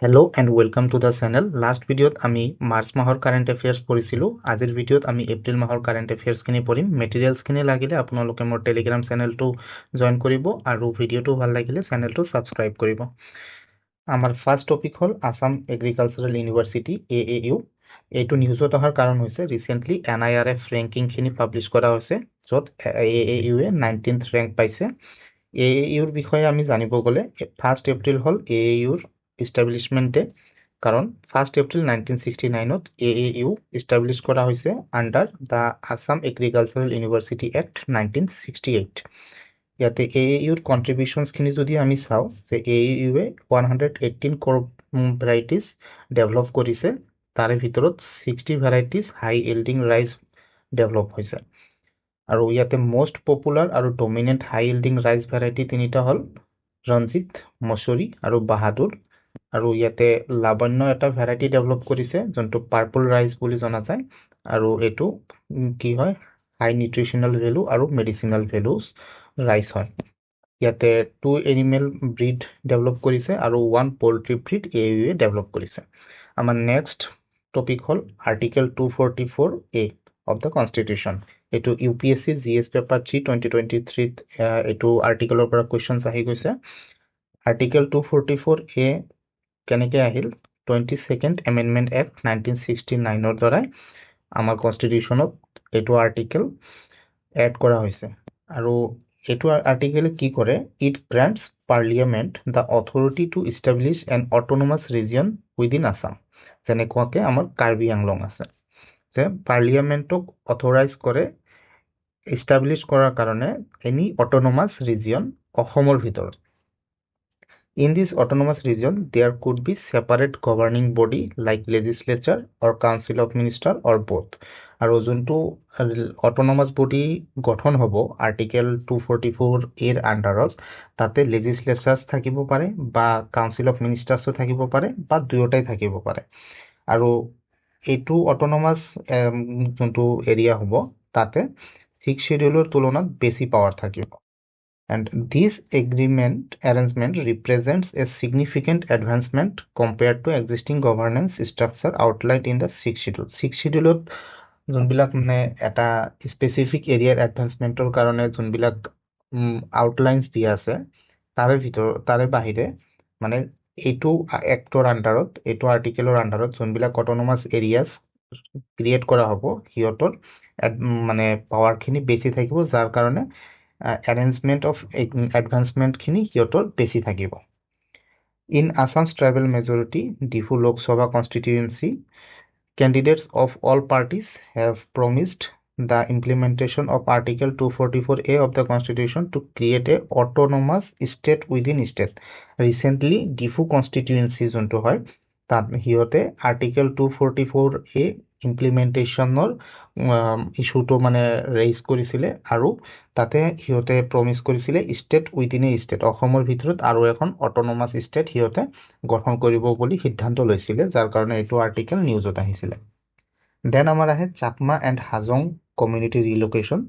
Hello' and welcome to the channel. Last ভিডিঅ'ত আমি March মাহৰ কাৰেণ্ট এফেয়াৰ্ছ পঢ়িছিলোঁ। আজিৰ ভিডিঅ'ত আমি এপ্ৰিল মাহৰ কাৰেণ্ট এফেয়াৰ্ছখিনি পঢ়িম। মেটেৰিয়েলছখিনি লাগিলে আপোনালোকে মোৰ টেলিগ্ৰাম চেনেলটো জইন কৰিব আৰু ভিডিঅ'টো ভাল লাগিলে চেনেলটো ছাবস্ক্ৰাইব কৰিব। আমাৰ ফাৰ্ষ্ট টপিক হ'ল আছাম এগ্ৰিকালচাৰেল ইউনিভাৰ্চিটি AAU। এইটো নিউজত অহাৰ কাৰণ হৈছে ৰিচেণ্টলি NIRF ৰেংকিংখিনি পাব্লিছ কৰা হৈছে, য'ত AAUৱে 19th ৰেংক পাইছে। AAUৰ বিষয়ে আমি জানিব গ'লে 1 এপ্ৰিল হ'ল AAUৰ ইষ্টাব্লিছমেণ্ট ডে, কাৰণ 1 এপ্ৰিল 1969ত AAU ইষ্টাব্লিছ কৰা হৈছে under the Assam agricultural university act 1968। ইয়াতে AAUৰ কণ্ট্ৰিবিউশ্যনছখিনি যদি আমি চাওঁ যে AAUৱে 118 crore ভেৰাইটিজ ডেভেলপ কৰিছে, তাৰে ভিতৰত 60 ভেৰাইটিজ হাই ইল্ডিং ৰাইচ ডেভেলপ হৈছে। আৰু ইয়াতে মষ্ট পপুলাৰ আৰু ডমিনেণ্ট হাই ইল্ডিং ৰাইচ ভেৰাইটি তিনিটা হ'ল ৰঞ্জিত, মছুৰী আৰু বাহাদুৰ। আৰু ইয়াতে লাৱণ্য এটা ভেৰাইটি ডেভেলপ কৰিছে যোনটো পাৰ্পল ৰাইচ বুলি জনা যায়, আৰু এইটো কি হয় হাই নিউট্ৰিশ্যনেল ভেলু আৰু মেডিচিনেল ভেলুজ ৰাইচ হয়। ইয়াতে 2 এনিমেল ব্ৰিড ডেভেলপ কৰিছে আৰু 1 পল্ট্ৰি ব্ৰিড AAUৱে ডেভেলপ কৰিছে। আমাৰ নেক্সট টপিক হ'ল article 244A of the constitution. এইটো UPSC GS পেপাৰ 3 2023ত এইটো আৰ্টিকেলৰ পৰা কুৱেশ্যনছ আহি গৈছে। আৰ্টিকেল 244A কেনেকৈ আহিল? 22nd এমেণ্ডমেণ্ট এক্ট 1969ৰ দ্বাৰাই আমাৰ কনষ্টিটিউশ্যনত এইটো আৰ্টিকেল এড কৰা হৈছে। আৰু এইটো আৰ্টিকেলে কি কৰে? It grants parliament the authority to establish an autonomous region within Assam. যেনেকুৱাকৈ আমাৰ কাৰ্বি আংলং আছে, যে পাৰ্লিয়ামেণ্টক অথৰাইজ কৰে ইষ্টাব্লিছ কৰাৰ কাৰণে এনি অট'নমাছ ৰিজিয়ন অসমৰ ভিতৰত। In this autonomous region, there could be separate governing body like legislature or council of minister or both. আৰু যোনটো অট'নমাছ বডি গঠন হ'ব আৰ্টিকেল 244A আণ্ডাৰত, তাতে লেজিছলেচাৰ্ছ থাকিব পাৰে বা কাউন্সিল অফ মিনিষ্টাৰ্ছো থাকিব পাৰে বা দুয়োটাই থাকিব পাৰে। আৰু এইটো অট'নমাছ যোনটো এৰিয়া হ'ব তাতে 6th শ্বেডিউলৰ তুলনাত বেছি পাৱাৰ থাকিব। And this arrangement represents a significant advancement compared to existing governance structure outlined in the 6th schedule. 6th schedule যোনবিলাক মানে এটা স্পেচিফিক এৰিয়াৰ এডভান্সমেণ্টৰ কাৰণে যোনবিলাক আউটলাইনছ দিয়া আছে, তাৰে বাহিৰে মানে এইটো এক্টৰ আণ্ডাৰত, এইটো আৰ্টিকেলৰ আণ্ডাৰত যোনবিলাক অট'নমাছ এৰিয়াছ ক্ৰিয়েট কৰা হ'ব সিহঁতৰ মানে পাৱাৰখিনি বেছি থাকিব, যাৰ কাৰণে arrangement of advancement-খিনি সিহঁতৰ বেছি থাকিব। In Assam's tribal majority, Difu Lok Sabha constituency, candidates of all parties have promised the implementation of Article 244A of the Constitution to create a autonomous state within state. Recently, Difu constituency যোনটো হয় তাত সিহঁতে article 244A ইমপ্লিমেণ্টেশ্যনৰ ইছ্যুটো মানে raise কৰিছিলে, আৰু তাতে সিহঁতে promise কৰিছিলে ষ্টেট উইদিন এ ষ্টেট, অসমৰ ভিতৰত আৰু এখন অট'নমাছ ষ্টেট সিহঁতে গঠন কৰিব বুলি সিদ্ধান্ত লৈছিলে, যাৰ কাৰণে এইটো আৰ্টিকেল নিউজত আহিছিলে। দেন আমাৰ আহে Chakma and Hajong community relocation.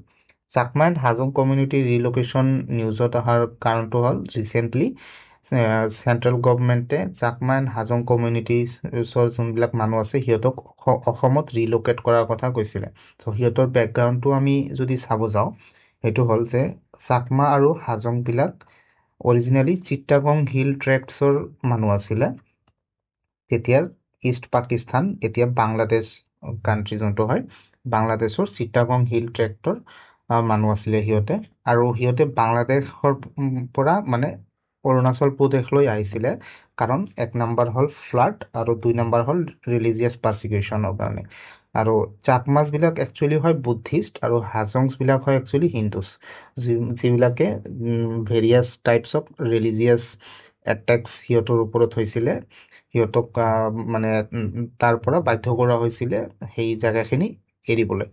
Chakma and Hajong community relocation নিউজত অহাৰ কাৰণটো হ'ল ৰিচেণ্টলি চেণ্ট্ৰেল গভৰ্ণমেণ্টে চাকমা এণ্ড হাজং কমিউনিটিছৰ যোনবিলাক মানুহ আছে সিহঁতক অসমত ৰিলোকেট কৰাৰ কথা কৈছিলে। চ' সিহঁতৰ বেকগ্ৰাউণ্ডটো আমি যদি চাব যাওঁ, সেইটো হ'ল যে চাকমা আৰু হাজংবিলাক অৰিজিনেলি চিটাগং হিল ট্ৰেক্টছৰ মানুহ আছিলে। তেতিয়াৰ ইষ্ট পাকিস্তান, এতিয়া বাংলাদেশ কাণ্ট্ৰি যোনটো হয়, বাংলাদেশৰ চিটাগং হিল ট্ৰেক্টৰ মানুহ আছিলে সিহঁতে। আৰু সিহঁতে বাংলাদেশৰ পৰা মানে অৰুণাচল প্ৰদেশলৈ আহিছিলে, কাৰণ 1 নম্বৰ হ'ল ফ্লাড আৰু 2 নম্বৰ হ'ল ৰিলিজিয়াছ পাৰ্চিকিউশ্যনৰ কাৰণে। আৰু চাকমাছবিলাক একচুৱেলি হয় বুদ্ধিষ্ট আৰু হাজংছবিলাক হয় একচুৱেলি হিন্দুছ, যিবিলাকে ভেৰিয়াছ টাইপছ অফ ৰিলিজিয়াছ এটেক্স সিহঁতৰ ওপৰত হৈছিলে। সিহঁতক মানে তাৰ পৰা বাধ্য কৰা হৈছিলে সেই জেগাখিনি এৰিবলৈ।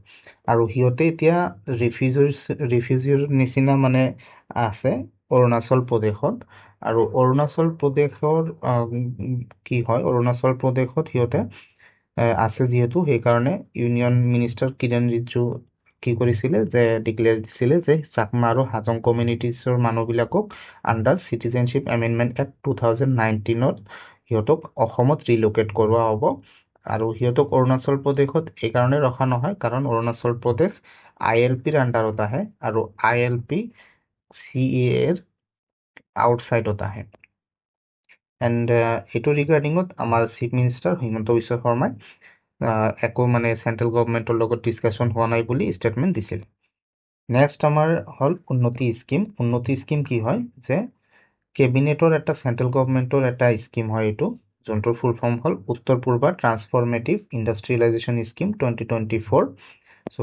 আৰু সিহঁতে এতিয়া ৰিফিউজিৰ নিচিনা মানে আছে অৰুণাচল প্ৰদেশত। আৰু অৰুণাচল প্ৰদেশৰ কি হয়, অৰুণাচল প্ৰদেশত সিহঁতে আছে যিহেতু, সেইকাৰণে ইউনিয়ন মিনিষ্টাৰ কিৰেণ ৰিজিজু কি কৰিছিলে যে ডিক্লেয়াৰ দিছিলে যে চাকমা আৰু হাজং কমিউনিটিছৰ মানুহবিলাকক আণ্ডাৰ চিটিজেনশ্বিপ এমেণ্ডমেণ্ট এক্ট 2019ত সিহঁতক অসমত ৰিলোকেট কৰোৱা হ'ব আৰু সিহঁতক অৰুণাচল প্ৰদেশত এইকাৰণে ৰখা নহয় কাৰণ অৰুণাচল প্ৰদেশ ILPৰ আণ্ডাৰত আহে আৰু ILP CAAৰ আউটসাইডত আহে এণ্ড এইটো ৰিগাৰ্ডিঙত আমাৰ চিফ মিনিষ্টাৰ হিমন্ত বিশ্ব শৰ্মাই একো মানে চেণ্ট্ৰেল গভৰ্ণমেণ্টৰ লগত ডিছকাশ্যন হোৱা নাই বুলি ষ্টেটমেণ্ট দিছিল। নেক্সট আমাৰ হ'ল উন্নতি স্কিম কি হয় যে কেবিনেটৰ এটা চেণ্ট্ৰেল গভৰ্ণমেণ্টৰ এটা স্কিম হয় এইটো যোনটোৰ ফুল ফৰ্ম হ'ল উত্তৰ পূৰ্বা ট্ৰান্সফৰ্মেটিভ ইণ্ডাষ্ট্ৰিয়েলাইজেশ্যন স্কিম 2024। চ'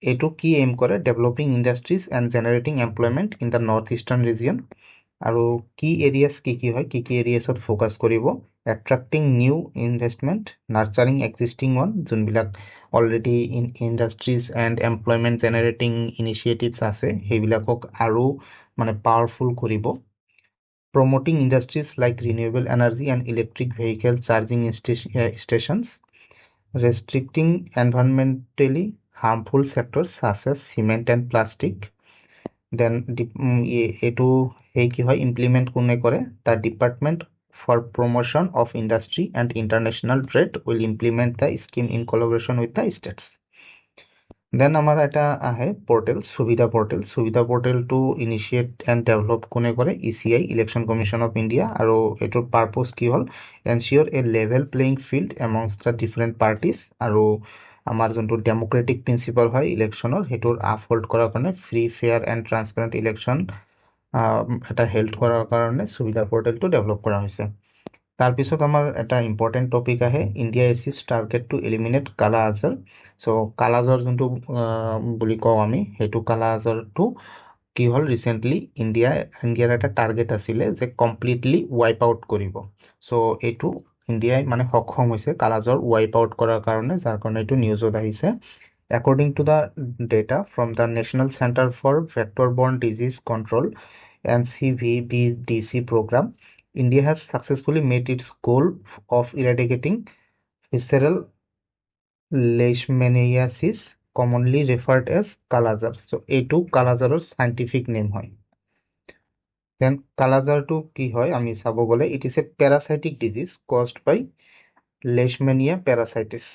এইটো কি এইম কৰে developing industries and generating employment in the north eastern region আৰু কি এৰিয়াছ কি হয় কি এৰিয়াছত ফ'কাছ কৰিব এট্ৰেক্টিং নিউ ইনভেষ্টমেণ্ট নাৰ্চাৰিং এক্সিষ্টিং ওৱান যোনবিলাক already industries and employment generating initiatives আছে সেইবিলাকক আৰু মানে পাৱাৰফুল কৰিব promoting industries like renewable energy and electric vehicle charging stations restricting environmentally harmful sectors such as cement and plastic. Then এইটো সেই কি হয় ইমপ্লিমেণ্ট কোনে কৰে the department for promotion of industry and international trade will implement the scheme in collaboration with the states. Then আমাৰ এটা আহে portal সুবিধা পৰ্টেলটো ইনিচিয়েট এণ্ড ডেভেলপ কোনে কৰে ECI election commission of India আৰু এইটোৰ পাৰ্পজ কি হ'ল ensure a level playing field amongst the different parties আৰু আমাৰ যোনটো ডেম'ক্ৰেটিক প্ৰিন্সিপাল হয় ইলেকশ্যনৰ সেইটোৰ আপহোল্ড কৰাৰ কাৰণে free fair and transparent election এটা হেল্ড কৰাৰ কাৰণে সুবিধা পৰ্টেলটো ডেভেলপ কৰা হৈছে। তাৰপিছত আমাৰ এটা ইম্পৰ্টেণ্ট টপিক আহে ইণ্ডিয়া এচিভছ টাৰ্গেট টু এলিমিনেট কালা আজাৰ। চ' কালা আজাৰ যোনটো বুলি কওঁ আমি সেইটো কালা আজাৰটো কি হ'ল ৰিচেণ্টলি ইণ্ডিয়াৰ এটা টাৰ্গেট আছিলে যে কমপ্লিটলি ৱাইপ আউট কৰিব। চ' এইটো ইণ্ডিয়াই মানে সক্ষম হৈছে কালা আজাৰ ৱাইপ আউট কৰাৰ কাৰণে যাৰ কাৰণে এইটো নিউজত আহিছে। According to the data from the National Center for Vector-Borne Disease Control NCVBDC program, India has successfully met its goal of eradicating visceral leishmaniasis, commonly referred as Kala-Azar. So, এইটো Kala-Azarৰ scientific name হয়। Then Kala-Azarটো কি হয় আমি চাব গ'লে it is a parasitic disease caused by Leishmania parasitis.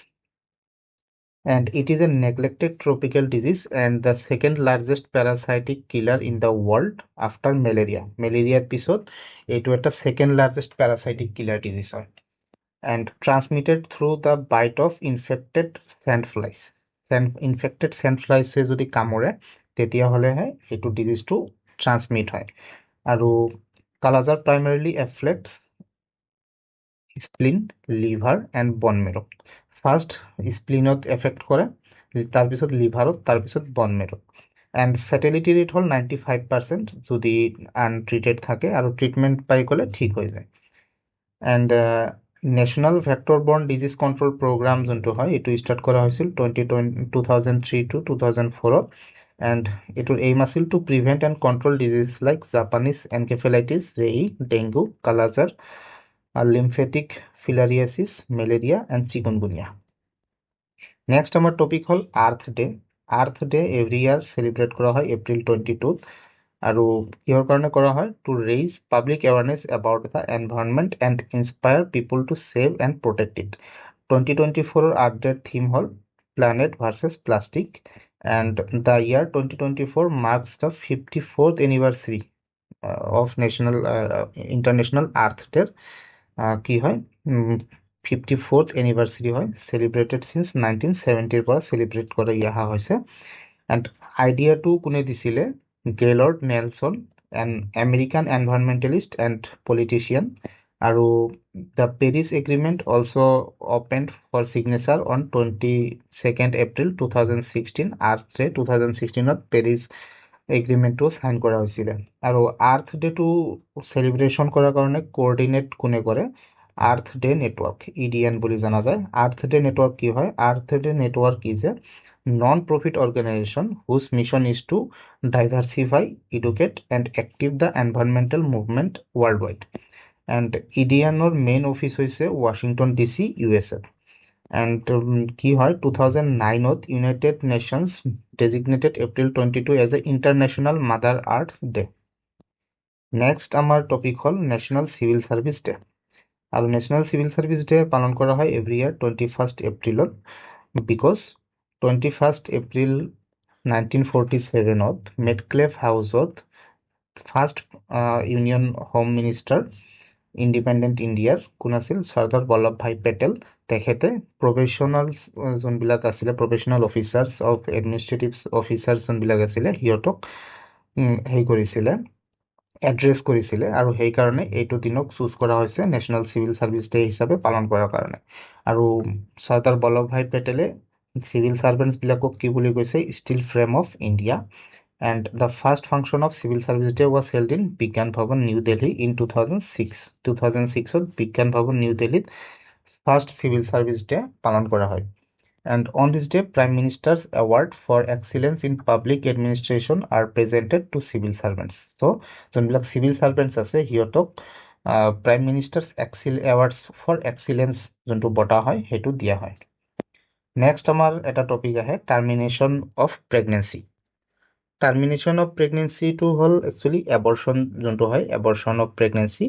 And it is a neglected tropical disease and the second largest parasitic killer in the world after malaria. Malaria pisot etu eta second largest parasitic killer disease hoy and transmitted through the bite of infected sandflies. Infected sandflies se jodi kamore tetia hole hai etu disease to transmit hoy aru Kala-Azar primarily afflicts spleen, liver and bone marrow. First স্প্লিনত effect কৰে তাৰপিছত লিভাৰত তাৰপিছত বন মেৰত and ফেটেলিটি rate হ'ল 95% যদি আনট্ৰিটেড থাকে আৰু treatment পাই গ'লে ঠিক হৈ যায়। And national vector borne disease control programme যোনটো হয় এইটো ষ্টাৰ্ট কৰা হৈছিল 2003 to 2004 এণ্ড এইটোৰ এইম আছিল to prevent and control disease like Japanese encephalitis JE dengue kala-azar lymphatic filariasis, malaria and chikungunya. Next our topic হল Earth Day. Earth Day every year celebrate করা হয় April 22 আৰু কিহৰ কাৰণে কৰা হয় to raise public awareness about the environment and inspire people to save and protect it. 2024 Earth Day theme hall planet versus plastic and the year 2024 marks the 54th anniversary of International Earth Day. কি হয় 54th anniversary হয় সেলিব্ৰেটেড since 1970 পৰা celebrate কৰা ইহা হৈছে and আইডিয়াটো কোনে দিছিলে Gaylord Nelson an American environmentalist and politician আৰু the Paris agreement also' opened for signature on 22 April 2016 Earth Day 2016ত পেৰিছ এগ্ৰিমেণ্টটো চাইন কৰা হৈছিলে আৰু আৰ্থ ডেটো চেলিব্ৰেশ্যন কৰাৰ কাৰণে কোঅৰ্ডিনেট কোনে কৰে আৰ্থ ডে নেটৱৰ্ক EDN বুলি জনা যায়। আৰ্থ ডে নেটৱৰ্ক কি হয় Earth Day network is a non profit organisation whose mission is to diversify educate and active the environmental movement worldwide and EDNৰ মেইন অফিচ হৈছে ৱাশ্বিংটন DC USA এণ্ড কি হয় 2009ত United Nations designated April 22 as a International Mother Earth Day. Next আমাৰ topic হ'ল National Civil Service Day. আৰু National Civil Service Day পালন কৰা হয় এভৰি ইয়াৰ 21 এপ্ৰিলত বিকজ 21 এপ্ৰিল 1947 মেডক্লেফ হাউচত first union home minister independent ইণ্ডিয়াৰ কোন আছিল চৰ্দাৰ বল্লভভাই পেটেল তেখেতে প্ৰফেশ্যনেল যোনবিলাক আছিলে professional officers of administrative officers যোনবিলাক আছিলে সিহঁতক হেৰি কৰিছিলে এড্ৰেছ কৰিছিলে আৰু সেইকাৰণে এইটো দিনক চুজ কৰা হৈছে নেশ্যনেল চিভিল ছাৰ্ভিচ ডে হিচাপে পালন কৰাৰ কাৰণে আৰু চৰ্দাৰ বল্লভভাই পেটেলে চিভিল ছাৰ্ভেণ্টছবিলাকক কি বুলি কৈছে steel frame of India and the first function of civil service day was held in Bigyan Bhavan, New Delhi in 2006. 2006 Bigyan Bhavan, New Delhi first civil service day পালন কৰা হয় and on this day prime minister's award for excellence in public administration are presented to civil servants. So যোনবিলাক civil servants আছে সিহঁতক prime minister's awards for excellence যোনটো বঁটা হয় সেইটো দিয়া হয়। নেক্সট আমাৰ এটা টপিক আহে termination of pregnancy. Termination of প্ৰেগনেঞ্চিটো হ'ল একচুৱেলি এবৰ্চন যোনটো হয় এবৰ্চন অফ প্ৰেগনেঞ্চি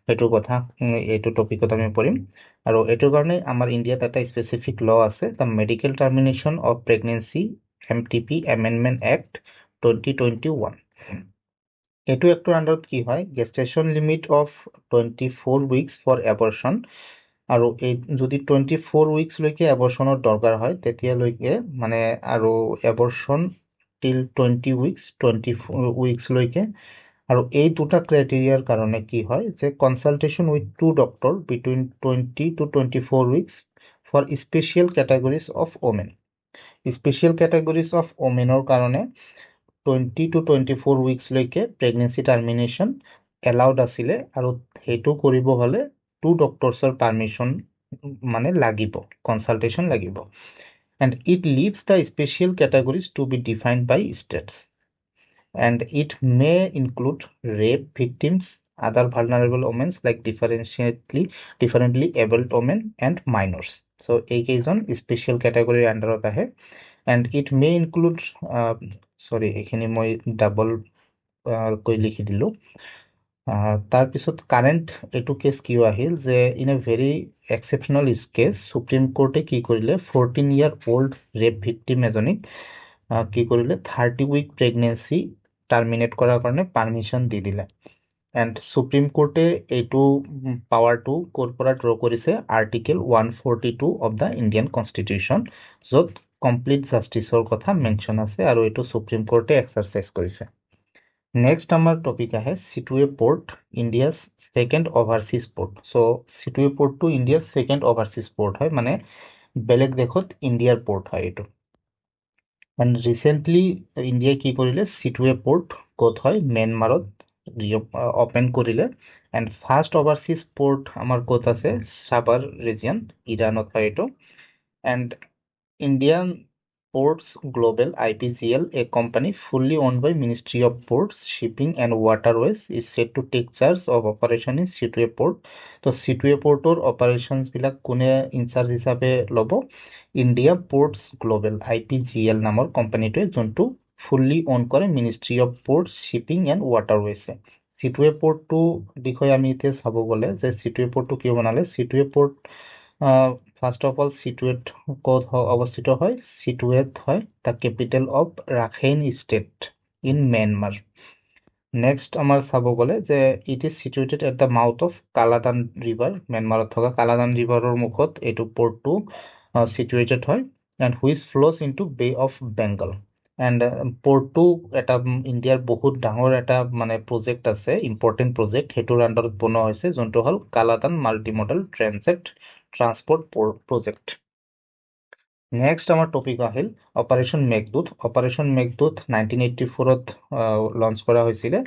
সেইটো কথা এইটো টপিকত আমি পঢ়িম আৰু এইটোৰ কাৰণে আমাৰ ইণ্ডিয়াত এটা স্পেচিফিক ল আছে the Medical Termination of Pregnancy MTP amendment act 2021 এইটো এক্টৰ আণ্ডাৰত কি হয় gestation limit of 24 weeks for abortion আৰু এই যদি 24 উইকছলৈকে এবৰ্চনৰ দৰকাৰ হয় তেতিয়ালৈকে মানে আৰু এবৰ্চন টিল 20 উইকছ 24 উইকছলৈকে আৰু এই দুটা ক্ৰাইটেৰিয়াৰ কাৰণে কি হয় যে consultation with two doctor between 20 to 24 weeks for special categories of women special categories of ওমেনৰ কাৰণে 20 to 24 উইকছলৈকে প্ৰেগনেঞ্চি টাৰ্মিনেশ্যন এলাউড আছিলে আৰু সেইটো কৰিব হ'লে টু ডক্টৰ্ছৰ পাৰ্মিশ্যন মানে লাগিব কনচালটেশ্যন লাগিব and it leaves the special categories to be defined by states and it may include rape victims other vulnerable women like differently abled women and minors so এই কেইজন স্পেচিয়েল কেটাগৰীৰ আণ্ডাৰত আহে and it may include sorry এইখিনি মই double কৈ লিখি দিলোঁ তাৰপিছত কাৰেণ্ট এইটো কেছ কিয় আহিল যে in a very exceptional case Supreme কোৰ্টে কি কৰিলে 14 year old ৰেপ ভিক্টিম এজনীক কি কৰিলে 30 উইক প্ৰেগনেঞ্চি টাৰ্মিনেট কৰাৰ কাৰণে পাৰ্মিশ্যন দি দিলে এণ্ড সুপ্ৰিম কোৰ্টে এইটো পাৱাৰটো ক'ৰ পৰা ড্ৰ কৰিছে article 142 of the Indian constitution য'ত কমপ্লিট জাষ্টিছৰ কথা মেনশ্যন আছে আৰু এইটো সুপ্ৰিম কোৰ্টে এক্সাৰচাইজ কৰিছে নেক্সট আমাৰ টপিক আহে Sittwe port India's second overseas port so' Sittwe পোৰ্টটো ইণ্ডিয়াৰ ছেকেণ্ড অভাৰচিজ পোৰ্ট হয় মানে বেলেগ দেশত ইণ্ডিয়াৰ পোৰ্ট হয় এইটো এণ্ড ৰিচেণ্টলি ইণ্ডিয়াই কি কৰিলে চিটুৱে পোৰ্ট ক'ত হয় মিয়ানমাৰত অপেন কৰিলে এণ্ড ফাৰ্ষ্ট অভাৰচিজ পোৰ্ট আমাৰ ক'ত আছে সাবাৰ ৰিজিয়ন ইৰাণত হয় এইটো and Indian Ports Global IPGL, a company fully owned by Ministry of Ports, Shipping and Waterways, is set to take charge of operation in Situate Port. So Situate Port or operations bilak kune in charge hisabe lobo India Ports Global IPGL namor company to jontu fully own kore Ministry of Ports, Shipping and Waterways. Situate Port to dikhoy ami ite sabo gole je Situate Port to kiyo banale Situate Port first of all Sittwe ক'ত অৱস্থিত হয় Sittwe হয় the capital of Rakhine state in Myanmar next আমাৰ চাব গ'লে যে it is situated at the mouth of Kaladan river মিয়ানমাৰত থকা কালাদান ৰিভাৰৰ মুখত এইটো পৰ্টটো চিটুৱেটেড হয় and which flows into Bay of Bengal and পৰ্টটো এটা ইণ্ডিয়াৰ বহুত ডাঙৰ এটা মানে প্ৰজেক্ট আছে ইম্পৰ্টেণ্ট প্ৰজেক্ট সেইটোৰ আণ্ডাৰত বনোৱা হৈছে যোনটো হ'ল Kaladan multimodal transit transport project next আমাৰ টপিক আহিল অপাৰেশ্যন মেঘদূত 1984ত লঞ্চ কৰা হৈছিলে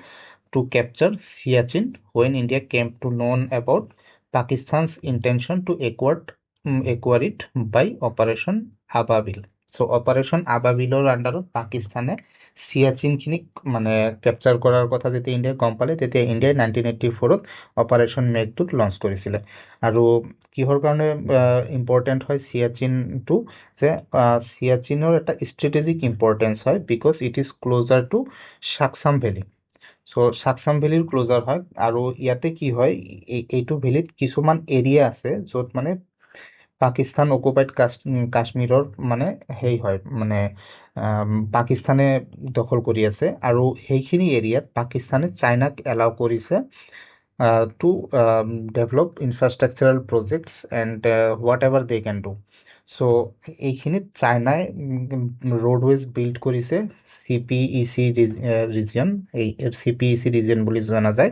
to capture Siachen when India came to known about Pakistan's intention to acquire it by Operation Ababeel so' operation আবাবিলৰ আণ্ডাৰত পাকিস্তানে চিয়াচিনখিনিক মানে কেপচাৰ কৰাৰ কথা যেতিয়া ইণ্ডিয়াই গম পালে তেতিয়া ইণ্ডিয়াই 1984ত অপাৰেশ্যন মেঘদূত লঞ্চ কৰিছিলে আৰু কিহৰ কাৰণে ইম্পৰ্টেণ্ট হয় চিয়াচিনটো যে চিয়াচিনৰ এটা ষ্ট্ৰেটেজিক ইম্পৰ্টেঞ্চ হয় because it is closer to Shaksgam valley so' Shaksgam ভেলীৰ ক্লোজাৰ হয় আৰু ইয়াতে কি হয় এইটো ভেলীত কিছুমান এৰিয়া আছে য'ত মানে পাকিস্তান অকুপাইড কাশ্মীৰৰ মানে হয় মানে পাকিস্তানে দখল কৰি আছে আৰু সেইখিনি এৰিয়াত পাকিস্তানে চাইনাক এলাউ কৰিছে to develop infrastructural projects and whatever they can do. So এইখিনিত চাইনাই ৰোডৱেজ বিল্ড কৰিছে CPEC ৰিজন, এই CPEC ৰিজন বুলি জনা যায়।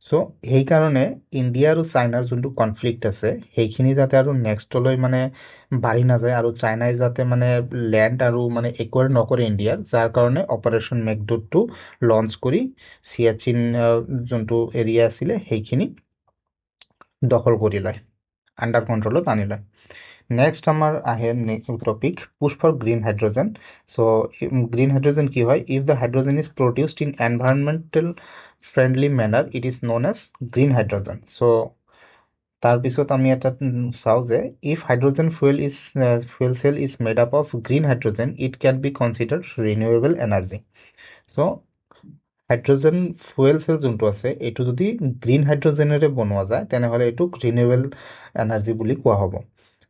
চ' সেইকাৰণে ইণ্ডিয়া আৰু চাইনাৰ যোনটো কনফ্লিক্ট আছে সেইখিনি যাতে আৰু নেক্সটলৈ মানে বাঢ়ি নাযায় আৰু চাইনাই যাতে মানে লেণ্ড আৰু মানে একোৱাৰ নকৰে ইণ্ডিয়াৰ, যাৰ কাৰণে অপাৰেশ্যন মেঘদূতটো লঞ্চ কৰি চিয়াচিন যোনটো এৰিয়া আছিলে সেইখিনি দখল কৰি লয়, আণ্ডাৰ কণ্ট্ৰলত আনি লয়। নেক্সট আমাৰ আহে topic push for green hydrogen. So' green hydrogen কি হয়? If the hydrogen is produced in environmental friendly manner it is known as green hydrogen. So' তাৰপিছত আমি এটা চাওঁ যে if hydrogen fuel cell is made up of green hydrogen it can be considered renewable energy. So' hydrogen fuel cell যোনটো আছে এইটো যদি green হাইড্ৰজেনেৰে বনোৱা যায় তেনেহ'লে এইটোক ৰিনিউৱেবল এনাৰ্জি বুলি কোৱা হ'ব।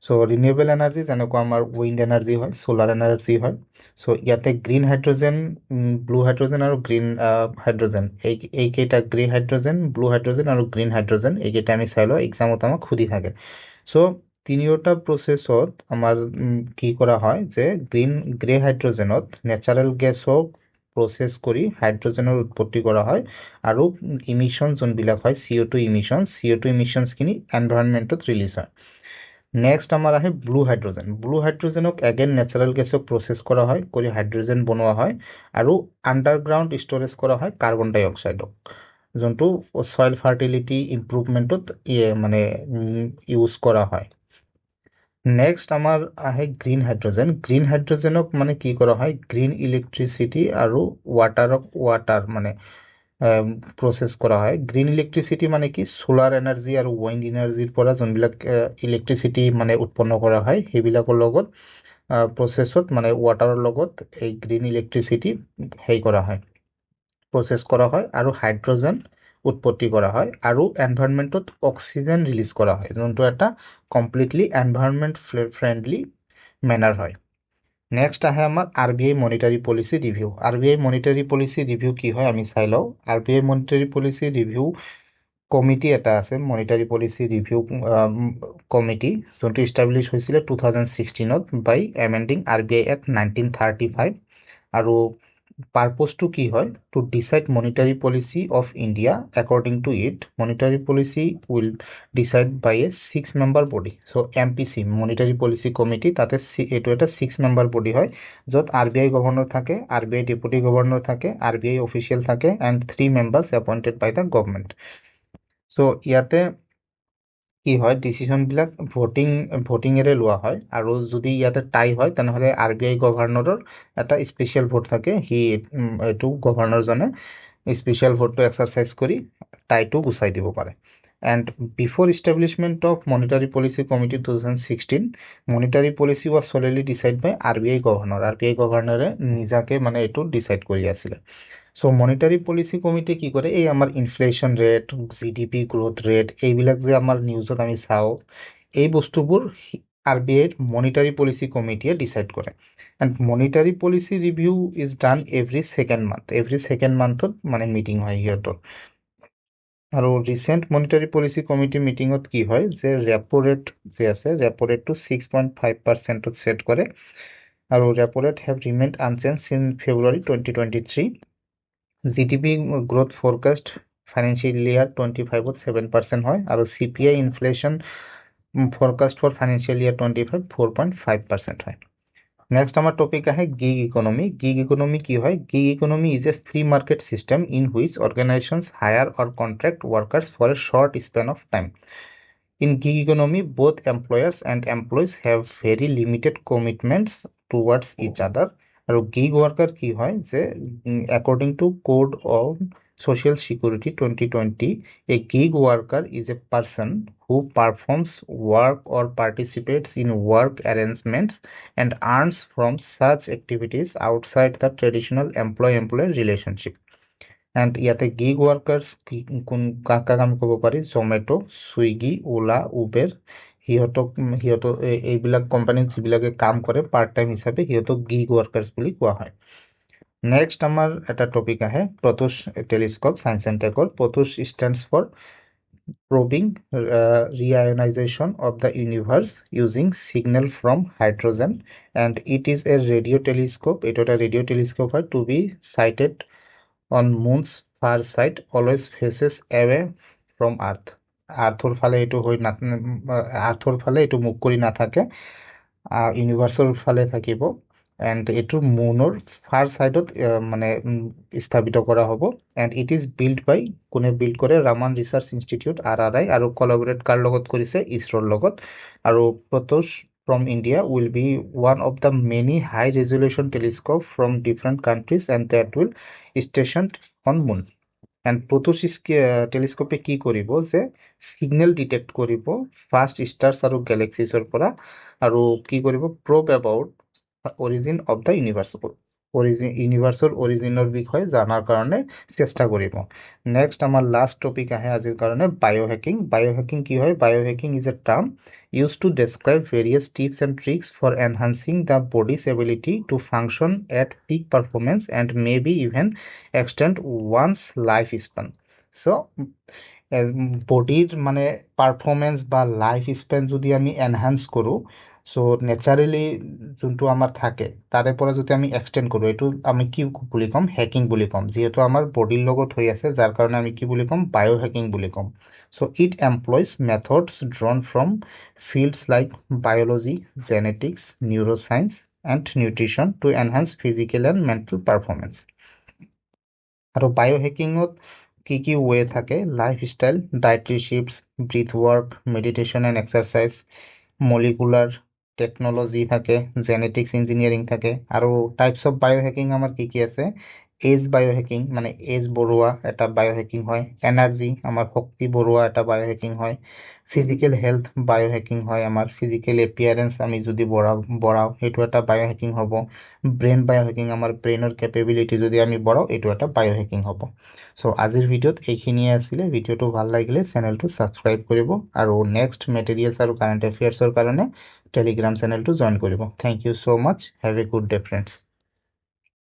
চ' ৰিনিউৱেবল এনাৰ্জি যেনেকুৱা আমাৰ উইণ্ড এনাৰ্জি হয়, চ'লাৰ এনাৰ্জি হয়। চ' ইয়াতে গ্ৰীণ হাইড্ৰজেন, ব্লু হাইড্ৰজেন আৰু গ্ৰীণ হাইড্ৰজেন এইকেইটা গ্ৰে হাইড্ৰজেন, ব্লু হাইড্ৰজেন আৰু গ্ৰীণ হাইড্ৰজেন এইকেইটা আমি চাই লওঁ, এক্সামত আমাক সুধি থাকে। চ' তিনিওটা প্ৰচেছত আমাৰ কি কৰা হয় যে গ্ৰে হাইড্ৰজেনত নেচাৰেল গেছক প্ৰচেছ কৰি হাইড্ৰজেনৰ উৎপত্তি কৰা হয় আৰু ইমিশ্যন যোনবিলাক হয় CO2 ইমিশ্যনছখিনি এনভাইৰনমেণ্টত ৰিলিজ হয়। নেক্সট আমাৰ আহে ব্লু হাইড্ৰজেন। ব্লু হাইড্ৰজেনক এগেইন নেচাৰেল গেছক প্ৰচেছ কৰা হয়, কৰি হাইড্ৰজেন বনোৱা হয় আৰু আণ্ডাৰগ্ৰাউণ্ড ষ্ট'ৰেজ কৰা হয় কাৰ্বন ডাই অক্সাইডক, যোনটো ছইল ফাৰ্টিলিটি ইম্প্ৰুভমেণ্টত মানে ইউজ কৰা হয়। নেক্সট আমাৰ আহে গ্ৰীণ হাইড্ৰজেন। গ্ৰীণ হাইড্ৰজেনক মানে কি কৰা হয়? গ্ৰীণ ইলেক্ট্ৰিচিটি আৰু ৱাটাৰ মানে প্ৰচেছ কৰা হয়। গ্ৰীণ ইলেক্ট্ৰিচিটি মানে কি? চ'লাৰ এনাৰ্জি আৰু উইণ্ড এনাৰ্জিৰ পৰা যোনবিলাক ইলেক্ট্ৰিচিটি মানে উৎপন্ন কৰা হয় সেইবিলাকৰ লগত প্ৰচেছত মানে ৱাটাৰৰ লগত এই গ্ৰীণ ইলেক্ট্ৰিচিটি কৰা হয়, প্ৰচেছ কৰা হয় আৰু হাইড্ৰজেন উৎপত্তি কৰা হয় আৰু এনভাইৰনমেণ্টত অক্সিজেন ৰিলিজ কৰা হয়, যোনটো এটা কমপ্লিটলি এনভাইৰনমেণ্ট ফ্ৰেণ্ডলি মেনাৰ হয়। নেক্সট আহে আমাৰ RBI monetary policy review. RBI monetary policy review কি হয় আমি চাই লওঁ। RBI monetary policy review committee এটা আছে, মনিটাৰী পলিচি ৰিভিউ কমিটি, যোনটো ইষ্টাব্লিছ হৈছিলে 2016 বাই এমেণ্ডিং RBI Act 1935 আৰু পাৰ্পজটো কি হয়? To decide monetary policy of India according to it. Monetary policy will decide by a 6 member body. So' MPC monetary policy committee, তাতে এইটো এটা 6 মেম্বাৰ বডি হয় য'ত RBI গভৰ্ণৰ থাকে, RBI ডেপুটি গভৰ্ণৰ থাকে, RBI অফিচিয়েল থাকে and 3 members appointed by the government. So' ইয়াতে কি হয়? ডিচিশ্যনবিলাক ভোটিঙেৰে লোৱা হয় আৰু যদি ইয়াতে টাই হয় তেনেহ'লে RBI গভৰ্ণৰৰ এটা স্পেচিয়েল ভোট থাকে, এইটো গভৰ্ণৰজনে স্পেচিয়েল ভোটটো এক্সাৰচাইজ কৰি টাইটো গুচাই দিব পাৰে। And before establishment of monetary policy committee 2016 monetary policy was solely decide by RBI governor. RBI গভৰ্ণৰে নিজাকে মানে এইটো ডিচাইড কৰি আছিলে। চ' মনিটাৰী পলিচি কমিটি কি কৰে? এই আমাৰ inflation rate, GDP growth rate এইবিলাক যে আমাৰ নিউজত আমি চাওঁ, এই বস্তুবোৰ RBIৰ মনিটাৰী পলিচি কমিটিয়ে ডিচাইড কৰে। And monetary policy review is done every second month. Every second মান্থত মানে মিটিং হয় সিহঁতৰ। আৰু ৰিচেণ্ট মনিটাৰী পলিচি কমিটি মিটিঙত কি হয় যে ৰেপ' ৰেট যে আছে, ৰেপ' ৰেটটো 6.5%ত ছেট কৰে আৰু repo' rate have remained unchange in February 2023। GDP growth forecast financial year 25ত 7% হয় আৰু CPI inflation forecast for financial year 25 4.5% হয়। নেক্সট আমাৰ টপিক আহে গিগ ইকনমি। গিগ ইকনমি কি হয়? Gig economy is a free market system in which organisations hire or contract workers for a short span of time. In gig economy, both employers and employees have very limited commitments towards each other. আৰু gig worker কি হয় যে according to Code of Social Security 2020, a gig worker is a person who performs work or participates in work arrangements and earns from such activities outside the traditional employee-employer relationship. And ইয়াতে gig workers কোন কাক কাক আমি ক'ব পাৰি জমেট' Swiggy ওলা Uber সিহঁতক এইবিলাক কোম্পানীত যিবিলাকে কাম কৰে পাৰ্ট টাইম হিচাপে সিহঁতক গিগ ৱৰ্কাৰ্ছ বুলি কোৱা হয়। নেক্সট আমাৰ এটা টপিক আহে প্ৰটোছ টেলিস্কোপ সায়েন্স এণ্ড টেকৰ। PRATUSH stands for probing reionization of the universe using signal from hydrogen, and it is a radio telescope. It is a radio telescope to be sighted on moon's far side, always faces away from earth. আৰ্থৰ ফালে এইটো মুখ কৰি নাথাকে, ইউনিভাৰ্চৰ ফালে থাকিব। And এইটো মুনৰ ফাৰ ছাইডত মানে স্থাপিত কৰা হ'ব। এণ্ড ইট ইজ বিল্ড বাই কোনে বিল্ড কৰে ৰামান ৰিচাৰ্চ ইনষ্টিটিউট RRI আৰু কলাবৰেট কাৰ লগত কৰিছে ইছৰোৰ লগত। আৰু প্ৰটোছ from India will be one of the many high resolution telescope from different countries and that will stationed on moon. And প্রটোছ টেলিস্কোপে কি কৰিব যে সিগনেল ডিটেক্ট কৰিব ফাষ্ট ষ্টাৰ্ছ আৰু গেলেক্সিছৰ পৰা, আৰু কি কৰিব প্ৰব এবাউট অৰিজিন অফ দ্য ইউনিভাৰ্ছৰ অৰিজিনৰ বিষয়ে জানাৰ কাৰণে চেষ্টা কৰিব। নেক্সট আমাৰ লাষ্ট টপিক আহে আজিৰ কাৰণে বায়োহেকিং। বায়োহেকিং কি হয়? Biohacking is a term used to describe various tips and tricks for enhancing the body's ability to function at peak performance and maybe even extend one's lifespan. So বডিৰ মানে performance বা life Spain যদি আমি enhance কৰোঁ, চ' naturally যোনটো আমাৰ থাকে তাৰে পৰা যদি আমি এক্সটেণ্ড কৰোঁ, এইটো আমি কি বুলি ক'ম? হেকিং বুলি ক'ম। যিহেতু আমাৰ বডিৰ লগত হৈ আছে যাৰ কাৰণে আমি কি বুলি ক'ম? বায়োহেকিং বুলি ক'ম। So' it employs methods drawn from fields like biology, genetics, neuroscience, and nutrition to enhance physical and mental performance. আৰু বায়োহেকিঙত কি ৱে থাকে? Lifestyle, dietary shifts, breath work, meditation and exercise, molecular technology থাকে, genetics engineering থাকে। আৰু types of বায়োহেকিং আমাৰ কি আছে? As বায়োহেকিং মানে এজ বঢ়োৱা এটা বায়োহেকিং হয়। এনাৰ্জি আমাৰ শক্তি বঢ়োৱা এটা বায়োহেকিং হয়। ফিজিকেল হেল্থ বায়োহেকিং হয়। আমাৰ ফিজিকেল এপিয়াৰেঞ্চ আমি যদি বঢ়াওঁ সেইটো এটা বায়োহেকিং হ'ব। ব্ৰেইন বায়োহেকিং আমাৰ ব্ৰেইনৰ কেপেবিলিটি যদি আমি বঢ়াওঁ এইটো এটা বায়োহেকিং হ'ব। চ' আজিৰ ভিডিঅ'ত এইখিনিয়ে আছিলে। ভিডিঅ'টো ভাল লাগিলে চেনেলটো ছাবস্ক্ৰাইব কৰিব আৰু নেক্সট মেটেৰিয়েলছ আৰু কাৰেণ্ট এফেয়াৰ্ছৰ কাৰণে টেলিগ্ৰাম চেনেলটো জইন কৰিব। Thank you so' much. Have a good day friends.